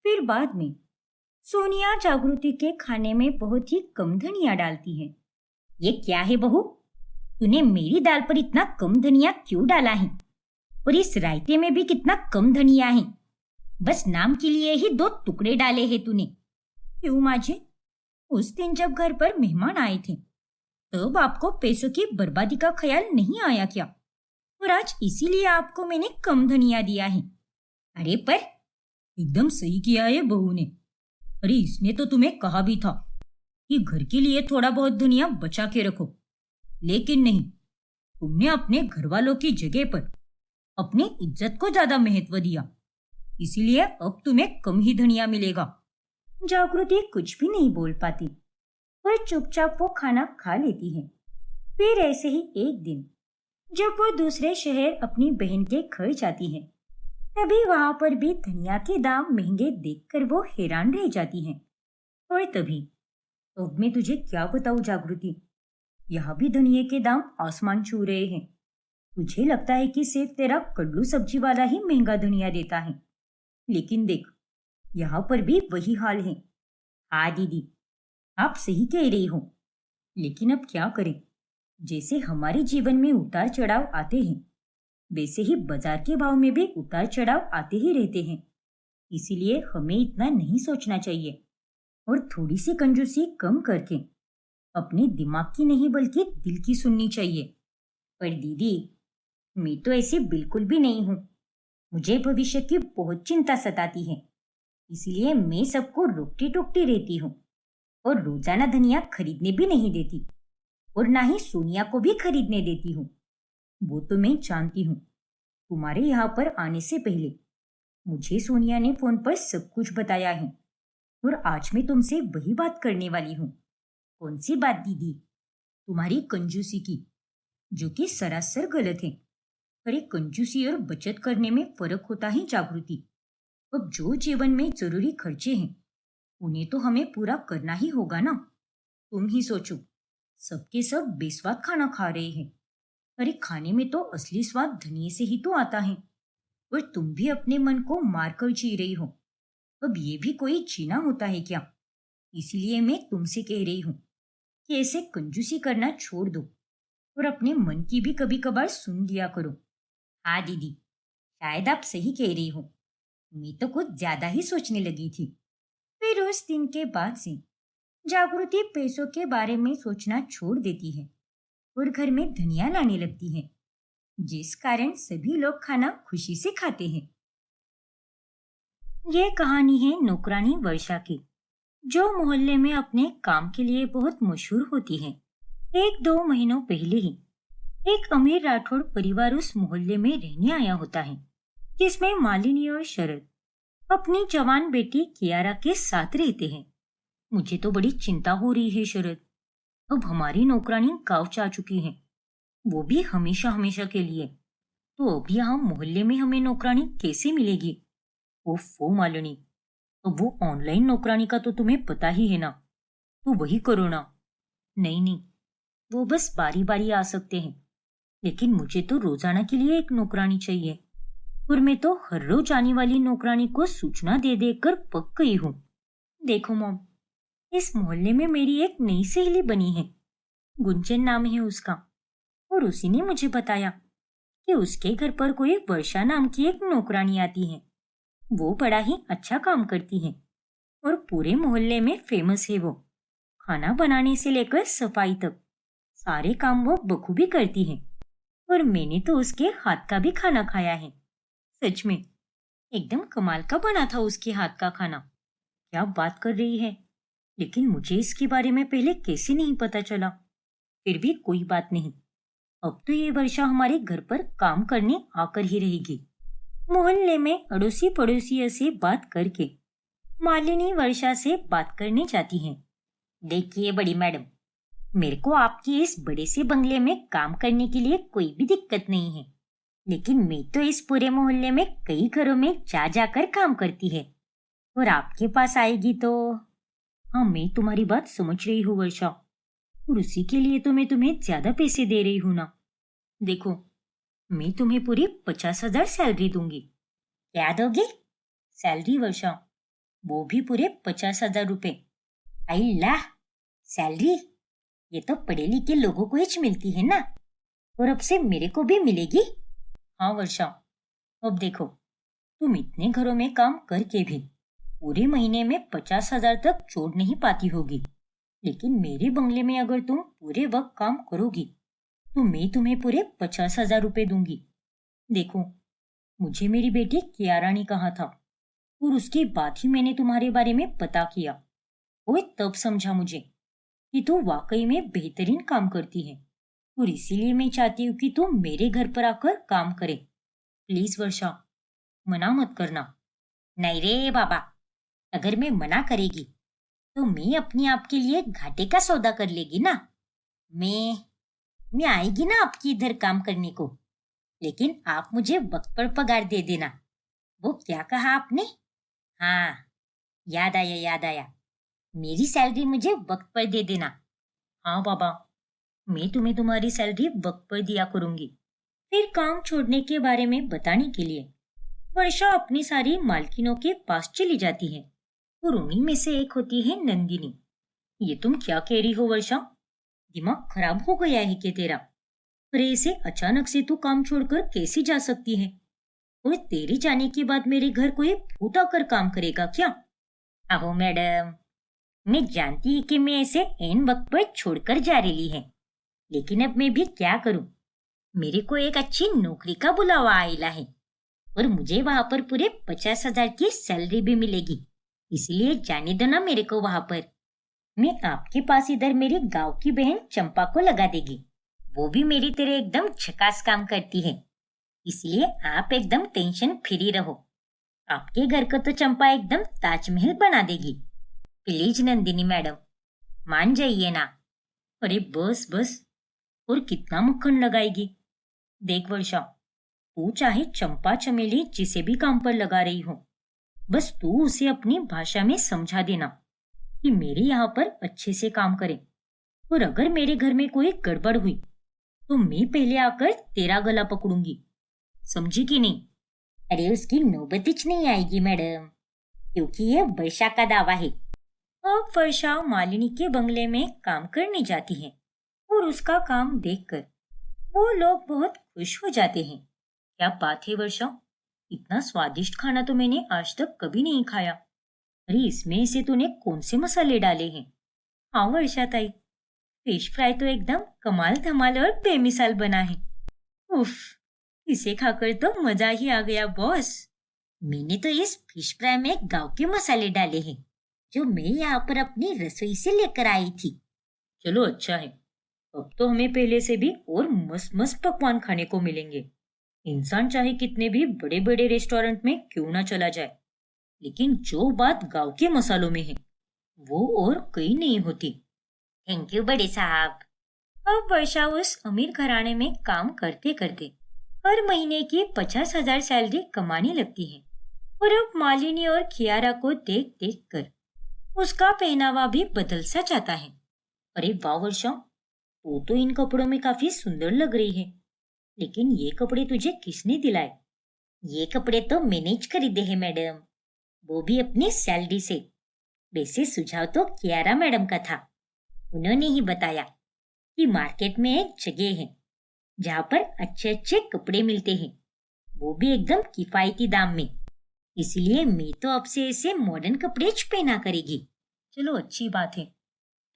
फिर बाद में सोनिया जागृति के खाने में बहुत ही कम धनिया डालती है। ये क्या है बहू, तूने मेरी दाल पर इतना कम धनिया क्यों डाला है? और इस रायते में भी कितना कम धनिया है। बस नाम के लिए ही 2 टुकड़े डाले हैं तूने। क्यों माँ जी, उस दिन जब घर पर मेहमान आए थे तब आपको पैसों की बर्बादी का ख्याल नहीं आया क्या? और आज इसीलिए आपको मैंने कम धनिया दिया है। अरे पर एकदम सही किया है बहू ने। अरे इसने तो तुम्हें कहा भी था कि घर के लिए थोड़ा बहुत धनिया बचा के रखो, लेकिन नहीं, तुमने अपने घर वालों की जगह पर अपनी इज्जत को ज्यादा महत्व दिया, इसीलिए अब तुम्हें कम ही धनिया मिलेगा। जागृति कुछ भी नहीं बोल पाती और चुपचाप वो खाना खा लेती है। फिर ऐसे ही एक दिन जब वो दूसरे शहर अपनी बहन के घर जाती है तभी वहां पर भी धनिया के दाम महंगे देखकर वो हैरान रह जाती है। और तभी, अब मैं तुझे क्या बताऊं जागृति, यहाँ भी धनिये के दाम आसमान छू रहे हैं। तुझे लगता है कि सिर्फ तेरा कल्लू सब्जी वाला ही महंगा धनिया देता है, लेकिन देख यहाँ पर भी वही हाल है। हाँ दीदी, आप सही कह रही हो, लेकिन अब क्या करें, जैसे हमारे जीवन में उतार चढ़ाव आते हैं, वैसे ही बाजार के भाव में भी उतार चढ़ाव आते ही रहते हैं। इसीलिए हमें इतना नहीं सोचना चाहिए और थोड़ी सी कंजूसी कम करके अपने दिमाग की नहीं बल्कि दिल की सुननी चाहिए। पर दीदी, मैं तो ऐसी बिल्कुल भी नहीं हूँ। मुझे भविष्य की बहुत चिंता सताती है। इसीलिए मैं सबको रोकती टोकती रहती हूँ और रोजाना धनिया खरीदने भी नहीं देती और ना ही सोनिया को भी खरीदने देती हूँ। वो तो मैं जानती हूँ। तुम्हारे यहाँ पर आने से पहले मुझे सोनिया ने फोन पर सब कुछ बताया है और आज मैं तुमसे वही बात करने वाली हूँ। कौन सी बात दीदी? तुम्हारी कंजूसी की, जो कि सरासर गलत है। अरे कंजूसी और बचत करने में फर्क होता है जागृति। अब जो जीवन में जरूरी खर्चे हैं उन्हें तो हमें पूरा करना ही होगा ना। तुम ही सोचो, सबके सब बेस्वाद खाना खा रहे हैं। अरे खाने में तो असली स्वाद धनिये से ही तो आता है और तुम भी अपने मन को मार कर जी रही हो। अब ये भी कोई जीना होता है क्या? इसीलिए मैं तुमसे कह रही हूँ कि ऐसे कंजूसी करना छोड़ दो और अपने मन की भी कभी कभार सुन लिया करो। हाँ दीदी, शायद आप सही कह रही हो। मैं तो कुछ ज्यादा ही सोचने लगी थी। फिर उस दिन के बाद से जागृति पैसों के बारे में सोचना छोड़ देती है और घर में धनिया लाने लगती है, जिस कारण सभी लोग खाना खुशी से खाते हैं। ये कहानी है नौकरानी वर्षा की, जो मोहल्ले में अपने काम के लिए बहुत मशहूर होती है। 1-2 महीनों पहले ही एक अमीर राठौड़ परिवार उस मोहल्ले में रहने आया होता है, जिसमें मालिनी और शरद अपनी जवान बेटी कियारा के साथ रहते हैं। मुझे तो बड़ी चिंता हो रही है शरद। अब हमारी नौकरानी गाँव जा चुकी है, वो भी हमेशा हमेशा के लिए। तो अब यहाँ मोहल्ले में हमें नौकरानी कैसे मिलेगी? ओफो मालिनी, अब वो ऑनलाइन नौकरानी का तो तुम्हें पता ही है ना, तो वही करो ना। नहीं नहीं, वो बस बारी बारी आ सकते हैं, लेकिन मुझे तो रोजाना के लिए एक नौकरानी चाहिए और मैं तो हर रोज आने वाली नौकरानी को सूचना दे देकर पक गई हूँ। देखो मॉम, इस मोहल्ले में मेरी एक नई सहेली बनी है, गुंजन नाम है उसका, और उसी ने मुझे बताया कि उसके घर पर कोई वर्षा नाम की एक नौकरानी आती है। वो बड़ा ही अच्छा काम करती है और पूरे मोहल्ले में फेमस है। वो खाना बनाने से लेकर सफाई तक सारे काम वो बखूबी करती है और मैंने तो उसके हाथ का भी खाना खाया है। सच में एकदम कमाल का बना था उसके हाथ का खाना। क्या बात कर रही है? लेकिन मुझे इसके बारे में पहले कैसे नहीं पता चला? फिर भी कोई बात नहीं, अब तो ये वर्षा हमारे घर पर काम करने आकर ही रहेगी। मोहल्ले में अड़ोसी पड़ोसियों से बात करके मालिनी वर्षा से बात करने जाती है। देखिए बड़ी मैडम, मेरे को आपके इस बड़े से बंगले में काम करने के लिए कोई भी दिक्कत नहीं है, लेकिन मैं तो इस पूरे मोहल्ले में कई घरों में जा जाकर काम करती है और आपके पास आएगी तो। हाँ, मैं तुम्हारी बात समझ रही हूँ वर्षा, और उसी के लिए तो मैं तुम्हें ज्यादा पैसे दे रही हूँ ना। देखो, मैं तुम्हें पूरी 50,000 सैलरी दूंगी। क्या दोगे? सैलरी वर्षा, वो भी पूरे 50,000 रुपए। अल्लाह, सैलरी ये तो पढ़े लिखे लोगों को ही मिलती है ना, और अब से मेरे को भी मिलेगी। हाँ वर्षा, अब देखो, तुम इतने घरों में काम करके भी पूरे महीने में 50,000 तक जोड़ नहीं पाती होगी, लेकिन मेरे बंगले में अगर तुम पूरे वक्त काम करोगी तो मैं तुम्हें पूरे 50,000 रुपए दूंगी। देखो, मुझे मेरी बेटी कियारा ने कहा था और उसके बाद ही मैंने तुम्हारे बारे में पता किया। ओए तब समझा मुझे कि तू वाकई में बेहतरीन काम करती है और इसीलिए मैं चाहती हूँ कि तू मेरे घर पर आकर काम करे। प्लीज वर्षा, मना मत करना। नहीं रे बाबा, अगर मैं मना करेगी तो मैं अपने आप के लिए घाटे का सौदा कर लेगी ना। मैं आएगी ना आपकी इधर काम करने को, लेकिन आप मुझे वक्त पर पगार दे देना। वो क्या कहा आपने? हाँ, याद आया याद आया, मेरी सैलरी मुझे वक्त पर दे देना। हाँ बाबा, मैं तुम्हें तुम्हारी सैलरी वक्त पर दिया करूंगी। फिर काम छोड़ने के बारे में बताने के लिए वर्षा अपनी सारी मालकिनों के पास चली जाती है और उन्हीं में से एक होती है नंदिनी। ये तुम क्या कह रही हो वर्षा? दिमाग खराब हो गया है क्या तेरा? अरे ऐसे अचानक से तू काम छोड़कर कैसे जा सकती है? और तेरे जाने के बाद मेरे घर कोई भूत आकर काम करेगा क्या? आहो मैडम, मैं जानती है कि मैं ऐसे एन वक्त पर छोड़कर जा रही है, लेकिन अब मैं भी क्या करूं? मेरे को एक अच्छी नौकरी का बुलावा आइला है और मुझे वहां पर पूरे 50,000 की सैलरी भी मिलेगी। इसलिए जाने दो ना मेरे को वहां पर। मैं आपके पास इधर मेरी गांव की बहन चंपा को लगा देगी। वो भी मेरी तरह एकदम झकास काम करती है। इसलिए आप एकदम टेंशन फ्री रहो। आपके घर को तो चंपा एकदम ताजमहल बना देगी। प्लीज नंदिनी मैडम, मान जाइए ना। अरे बस बस, और कितना मक्खन लगाएगी? देख वर्षा, तू चाहे चंपा चमेली जिसे भी काम पर लगा रही हो, बस तू उसे अपनी भाषा में समझा देना कि मेरे यहाँ पर अच्छे से काम करे। और अगर मेरे घर में कोई गड़बड़ हुई तो मैं पहले आकर तेरा गला पकड़ूंगी। समझी कि नहीं? अरे उसकी नौबत ही नहीं आएगी मैडम, क्योंकि ये वर्षा का दावा है। अब वर्षा मालिनी के बंगले में काम करने जाती है और उसका काम देखकर वो लोग बहुत खुश हो जाते हैं। क्या बात है वर्षा, इतना स्वादिष्ट खाना तो मैंने आज तक कभी नहीं खाया। अरे इसमें से तूने कौन से मसाले डाले हैं? हाँ वर्षा ताई, फिश फ्राई तो एकदम कमाल धमाल और बेमिसाल बना है। उफ, इसे खाकर तो मजा ही आ गया बॉस। मैंने तो इस फिश फ्राई में गांव के मसाले डाले हैं, जो मैं यहाँ पर अपनी रसोई से लेकर आई थी। चलो अच्छा है, अब तो हमें पहले से भी और मस्त मस्त पकवान खाने को मिलेंगे। इंसान चाहे कितने भी बड़े बड़े रेस्टोरेंट में क्यों ना चला जाए, लेकिन जो बात गांव के मसालों में है वो और कहीं नहीं होती। थैंक यू बड़े साहब। अब वर्षा उस अमीर घराने में काम करते करते हर महीने की 50,000 सैलरी कमाने लगती है। और अब मालिनी और खियारा को देख देख कर उसका पहनावा भी बदल सा जाता है। अरे वाह वर्षा, तू तो इन कपड़ों में काफी सुंदर लग रही है, लेकिन ये कपड़े तुझे किसने दिलाए? ये कपड़े तो मैंने ही खरीदे हैं मैडम, वो भी अपनी सैलरी से। वैसे सुझाव तो कियारा मैडम का था। उन्होंने ही बताया कि मार्केट में एक जगह है जहाँ पर अच्छे अच्छे कपड़े मिलते हैं, वो भी एकदम किफायती दाम में। इसलिए मैं तो अब से ऐसे मॉडर्न कपड़े पहना करेगी। चलो अच्छी बात है,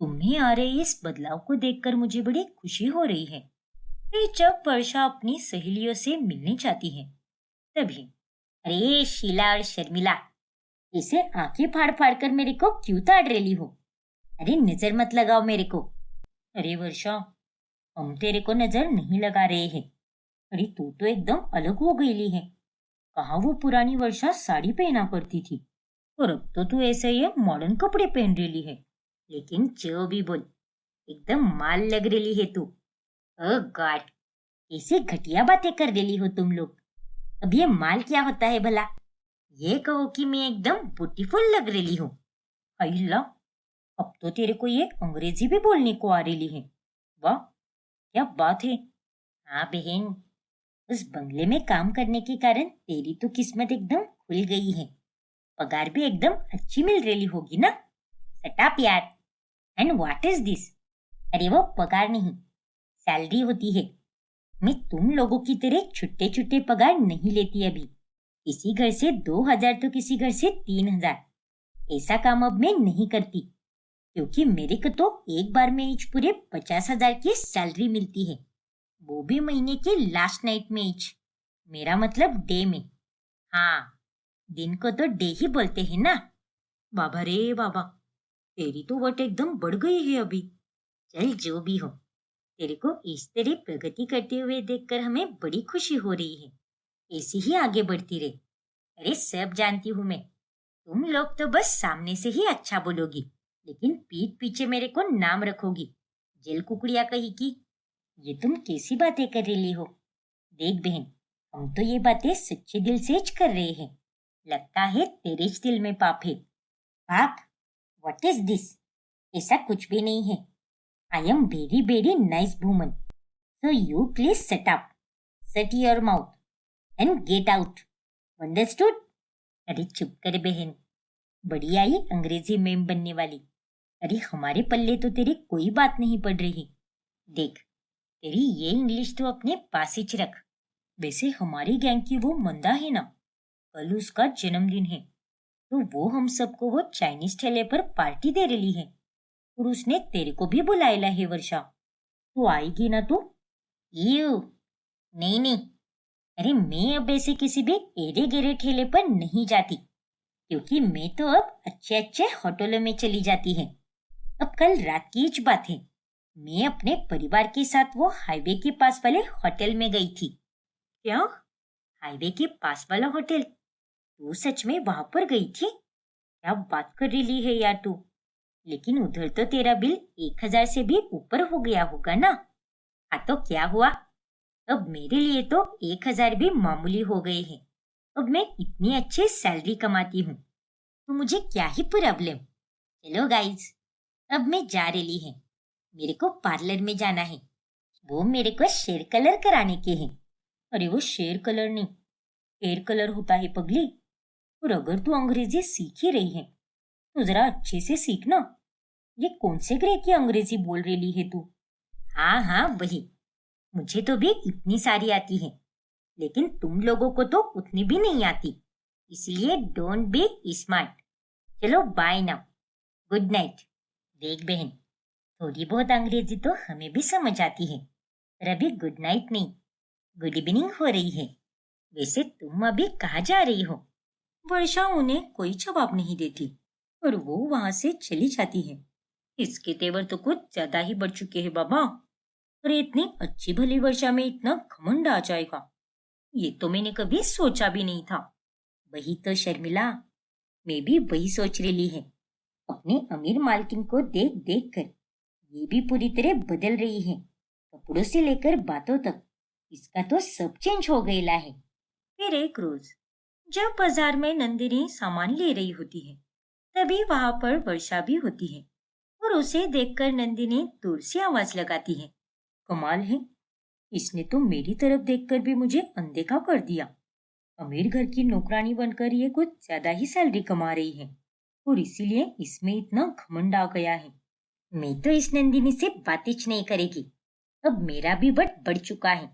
तुम्हें आ रहे इस बदलाव को देखकर मुझे बड़ी खुशी हो रही है। फिर जब वर्षा अपनी सहेलियों से मिलने जाती है तभी, अरे शीला और शर्मिला, इसे आंखें फाड़ फाड़ कर मेरे को क्यों ताड़ रही हो? अरे नजर मत लगाओ मेरे को। अरे वर्षा, हम तेरे को नजर नहीं लगा रहे हैं। अरे तू तो एकदम अलग हो गई है। कहाँ वो पुरानी वर्षा साड़ी पहना करती थी, और अब तो तू ऐसे ये मॉडर्न कपड़े पहन रही है। लेकिन जो भी बोल, एकदम माल लग रही है तू। ओह गॉड, कैसे घटिया बातें कर रही हो तुम लोग। अब ये माल क्या होता है भला? ये कहो कि मैं एकदम ब्यूटीफुल लग रही हूँ। अल्लाह, अब तो तेरे को ये अंग्रेजी भी बोलने को आ रही है। वाह, क्या बात है। हाँ बहन, उस बंगले में काम करने के कारण तेरी तो किस्मत एकदम खुल गई है। पगार भी एकदम अच्छी मिल रही होगी ना? सटाप यार। And what is this? अरे वो पगार नहीं, सैलरी होती है। मैं तुम लोगों की तरह छुट्टे छुट्टे पगार नहीं लेती अभी। किसी घर से 2,000 तो किसी घर से 3,000। ऐसा काम अब मैं नहीं करती, क्योंकि मेरे को तो एक बार में ईच पूरे 50,000 की सैलरी मिलती है, वो भी महीने के लास्ट नाइट में ईच। मेरा मतलब डे में। हाँ, दिन को तो डे ही बोलते हैं ना। बाबा रे बाबा, तेरी तो वट एकदम बढ़ गई है अभी। चल जो भी हो, तेरे को इस तरह प्रगति करते हुए देखकर हमें बड़ी खुशी हो रही है। ऐसी ही आगे बढ़ती रहे। अरे सब जानती हूँ मैं, तुम लोग तो बस सामने से ही अच्छा बोलोगी, लेकिन पीठ पीछे मेरे को नाम रखोगी जेल कुकड़िया कही की। ये तुम कैसी बातें कर रही हो? देख बहन, हम तो ये बातें सच्चे दिल से ज कर रहे हैं। लगता है तेरे ज दिल में पाप है। पाप? What is this? ऐसा कुछ भी नहीं है। I am very very nice woman, so you please set up, set your mouth and get out. Understood? अरे चुप कर बहन, बड़ी आई अंग्रेजी मेम बनने वाली। अरे हमारे पल्ले तो तेरी कोई बात नहीं पड़ रही। देख, तेरी ये इंग्लिश तो अपने पास ही रख। वैसे हमारी गैंग की वो मंदा है ना, कल उसका जन्मदिन है, तो वो हम सबको वो चाइनीज ठेले पर पार्टी दे रही है और उसने तेरे को भी बुलाएला है वर्षा। तू आएगी ना तू? यू नहीं नहीं, अरे मैं अब ऐसे किसी भी एड़े गिरे ठेले पर नहीं जाती, क्योंकि मैं तो अब अच्छे अच्छे होटलों में चली जाती है। अब कल रात की ही बात है, मैं अपने परिवार के साथ वो हाईवे के पास वाले होटल में गई थी। क्या? हाईवे के पास वाला होटल? तू सच में वहां पर गई थी? क्या बात कर रही है यार तू? लेकिन उधर तो तेरा बिल 1,000 से भी ऊपर हो गया होगा ना? हाँ तो क्या हुआ? अब मेरे लिए तो 1,000 भी मामूली हो गए हैं। अब मैं इतनी अच्छी सैलरी कमाती हूँ, तो मुझे क्या ही प्रॉब्लम। चलो गाइस, अब मैं जा रही है। मेरे को पार्लर में जाना है। वो मेरे को शेयर कलर कराने के हैं। अरे वो शेयर कलर नहीं, हेयर कलर होता है पगली। और अगर तू अंग्रेजी सीख ही रही है तो जरा अच्छे से सीखना। ये कौन से ग्रह की अंग्रेजी बोल रही है तू? हाँ हाँ वही। मुझे तो भी इतनी सारी आती है, लेकिन तुम लोगों को तो उतनी भी नहीं आती। इसलिए डोंट बी स्मार्ट। चलो बाय नाउ, गुड नाइट। देख बहन, थोड़ी बहुत अंग्रेजी तो हमें भी समझ आती है, पर अभी गुड नाइट नहीं, गुड इवनिंग हो रही है। वैसे तुम अभी कहाँ जा रही हो? वर्षा उन्हें कोई जवाब नहीं देती और वो वहां से चली जाती है। इसके तेवर तो कुछ ज्यादा ही बढ़ चुके हैं बाबा। अरे इतनी अच्छी भली वर्षा में इतना घमंड आ जाएगा, ये तो मैंने कभी सोचा भी नहीं था। वही तो शर्मिला, मैं भी वही सोच रही है। अपने अमीर मालकिन को देख देख कर ये भी पूरी तरह बदल रही है, कपड़ों से लेकर बातों तक। इसका तो सब चेंज हो गया है। फिर एक रोज जब बाजार में नंदिनी सामान ले रही होती है, तभी वहां पर वर्षा भी होती है और उसे देखकर नंदिनी दूर से आवाज लगाती है। कमाल है, इसने तो मेरी तरफ देखकर भी मुझे अनदेखा कर दिया। अमीर घर की नौकरानी बनकर ये कुछ ज्यादा ही सैलरी कमा रही है और इसीलिए इसमें इतना घमंड आ गया है। मैं तो इस नंदिनी से बातें नहीं करेगी। अब मेरा भी वट बढ़ चुका है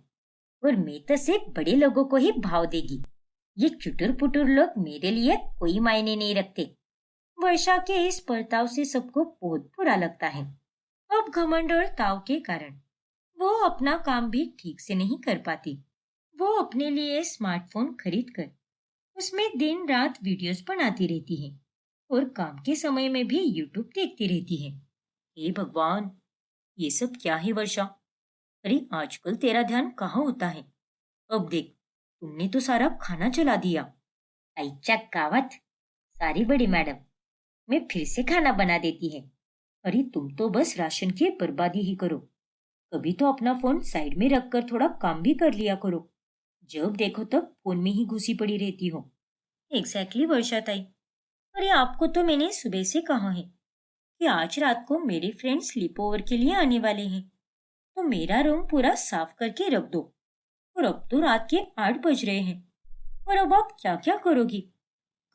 और मैं तो सिर्फ बड़े लोगों को ही भाव देगी। ये चुटुर पुटुर लोग मेरे लिए कोई मायने नहीं रखते। वर्षा के इस बर्ताव से सबको बहुत बुरा लगता है। अब घमंड और ताव के कारण वो अपना काम भी ठीक से नहीं कर पाती। वो अपने लिए स्मार्टफोन खरीद कर उसमें दिन रात वीडियोस बनाती रहती है और काम के समय में भी यूट्यूब देखती रहती है। हे भगवान, ये सब क्या है वर्षा? अरे आजकल तेरा ध्यान कहाँ होता है? अब देख, तुमने तो सारा खाना जला दिया। आइचा कावत, सारी बड़ी मैडम, मैं फिर से खाना बना देती है। अरे तुम तो बस राशन की बर्बादी ही करो। कभी तो अपना फोन साइड में रखकर थोड़ा काम भी कर लिया करो। जब देखो तब फोन में ही घुसी पड़ी रहती हो। एग्जैक्टली वर्षा ताई। अरे आपको तो मैंने सुबह से कहा है कि आज रात को मेरे फ्रेंड स्लीप ओवर के लिए आने वाले हैं, तो मेरा रूम पूरा साफ करके रख दो। और अब तो रात के 8 बज रहे हैं और अब आप क्या क्या करोगी?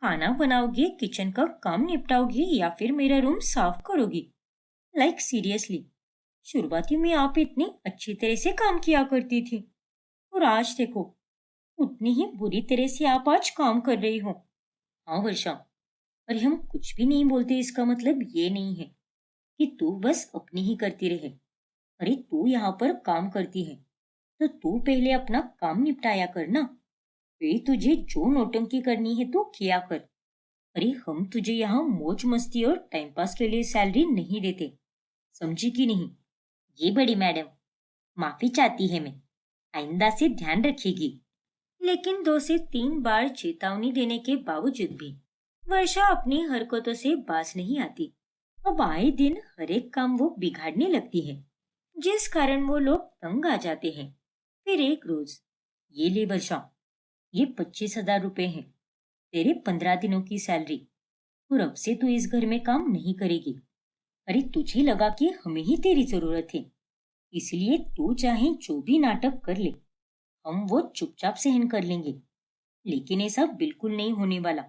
खाना बनाओगी, किचन का काम निपटाओगी या फिर मेरा रूम साफ करोगी? लाइक सीरियसली, शुरुआती में आप इतनी अच्छी तरह से काम किया करती थी और आज देखो, उतनी ही बुरी तरह से आप आज काम कर रही हो। हाँ वर्षा, अरे हम कुछ भी नहीं बोलते इसका मतलब ये नहीं है कि तू बस अपनी ही करती रहे। अरे तू यहाँ पर काम करती है, तो तू पहले अपना काम निपटाया कर ना। फिर तुझे जो नौटंकी करनी है तो किया कर। अरे हम तुझे यहाँ मौज मस्ती और टाइम पास के लिए सैलरी नहीं देते, समझी कि नहीं? ये बड़ी मैडम, माफी चाहती है मैं, आइंदा से ध्यान रखिएगी। लेकिन 2 से 3 बार चेतावनी देने के बावजूद भी वर्षा अपनी हरकतों से बाज नहीं आती। अब आए दिन हर एक काम वो बिगाड़ने लगती है, जिस कारण वो लोग तंग आ जाते हैं। फिर एक रोज, ये ले वर्षा, ये 25,000 रुपए हैं, तेरे 15 दिनों की सैलरी, और अब से तू इस घर में काम नहीं करेगी। अरे तुझे लगा कि हमें ही तेरी जरूरत है, इसलिए तू चाहे जो भी नाटक कर ले, हम वो चुपचाप सहन कर लेंगे। लेकिन ऐसा बिल्कुल नहीं होने वाला।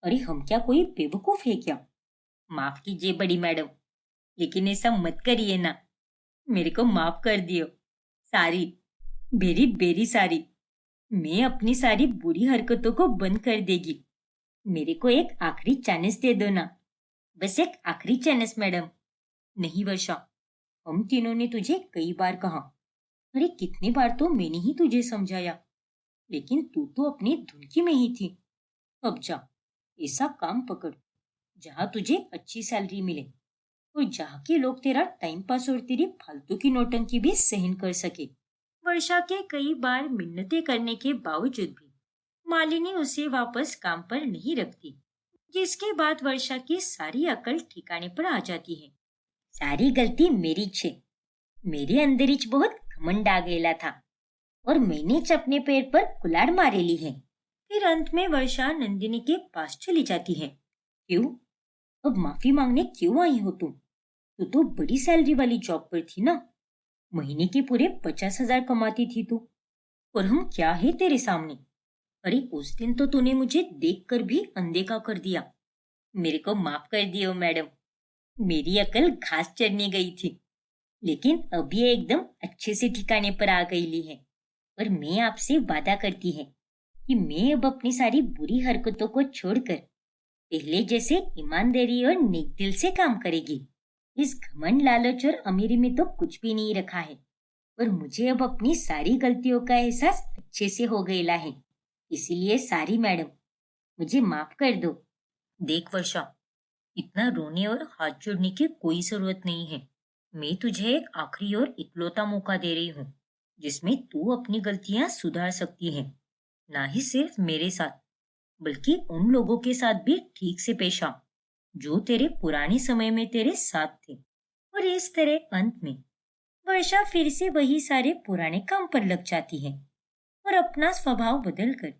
अरे हम क्या कोई बेवकूफ है क्या? माफ कीजिए बड़ी मैडम, लेकिन ऐसा मत करिए ना। मेरे को माफ कर दियो। सारी, बेरी बेरी सारी। मैं अपनी सारी बुरी हरकतों को बंद कर देगी। मेरे को एक आखिरी चांस दे दो ना, बस एक आखिरी चांस मैडम। नहीं वर्षा, हम तीनों ने तुझे कई बार कहा, अरे कितनी बार तो मैंने ही तुझे समझाया, लेकिन तू तो अपनी धुनकी में ही थी। अब जा, ऐसा काम पकड़ जहाँ तुझे अच्छी सैलरी मिले और जहाँ के लोग तेरा टाइम पास और तेरी फालतू की नौटंकी भी सहन कर सके। वर्षा के कई बार मिन्नतें करने के बावजूद भी मालिनी उसे वापस काम पर नहीं रखती, जिसके बाद वर्षा की सारी अकल ठिकाने पर आ जाती है। सारी गलती मेरी छे। मेरे अंदर बहुत घमंड आ गया था और मैंने अपने पैर पर कुल्हाड़ मारेली है। फिर अंत में वर्षा नंदिनी के पास चली जाती है। क्यों? अब माफी मांगने क्यों आई हो तुम? तू तो बड़ी सैलरी वाली जॉब पर थी ना, महीने के पूरे 50,000 कमाती थी तू। और हम क्या है तेरे सामने? अरे उस दिन तो तूने मुझे देखकर भी अनदेखा कर दिया। मेरे को माफ कर दियो मैडम, मेरी अकल घास चढ़ने गई थी, लेकिन अब ये एकदम अच्छे से ठिकाने पर आ गई है। और मैं आपसे वादा करती है कि मैं अब अपनी सारी बुरी हरकतों को छोड़कर पहले जैसे ईमानदारी और नेक दिल से काम करेगी। इस घमंड, लालच और अमीरी में तो कुछ भी नहीं रखा है और मुझे अब अपनी सारी गलतियों का एहसास अच्छे से हो गया है। इसीलिए सारी मैडम, मुझे माफ कर दो। देख वर्षा, इतना रोने और हाथ जोड़ने की कोई जरूरत नहीं है। मैं तुझे एक आखिरी और इकलौता मौका दे रही हूँ जिसमें तू अपनी गलतियां सुधार सकती है। ना ही सिर्फ मेरे साथ, बल्कि उन लोगों के साथ भी ठीक से पेश आ जो तेरे पुराने समय में तेरे साथ थे। और इस तरह अंत में वर्षा फिर से वही सारे पुराने काम पर लग जाती है और अपना स्वभाव बदलकर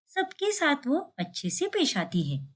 सबके साथ वो अच्छे से पेश आती है।